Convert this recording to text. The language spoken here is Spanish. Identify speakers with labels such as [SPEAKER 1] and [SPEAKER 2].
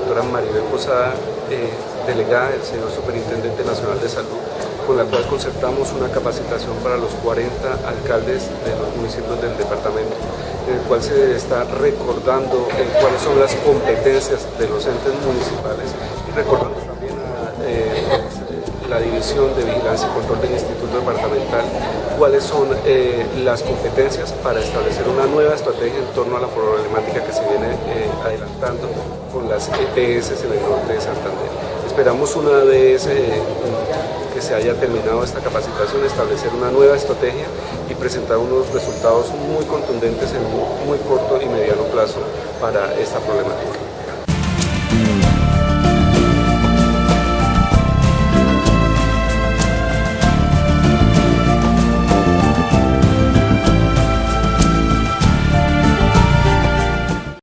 [SPEAKER 1] doctora Maribel Posada, delegada del señor Superintendente Nacional de Salud, con la cual concertamos una capacitación para los 40 alcaldes de los municipios del departamento, en el cual se está recordando cuáles son las competencias de los entes municipales y recordando también a la División de Vigilancia y Control del Instituto Departamental cuáles son las competencias para establecer una nueva estrategia en torno a la problemática que se viene adelantando con las EPS en el norte de Santander. Esperamos una vez que se haya terminado esta capacitación, establecer una nueva estrategia y presentar unos resultados muy contundentes en muy corto y mediano plazo para esta problemática.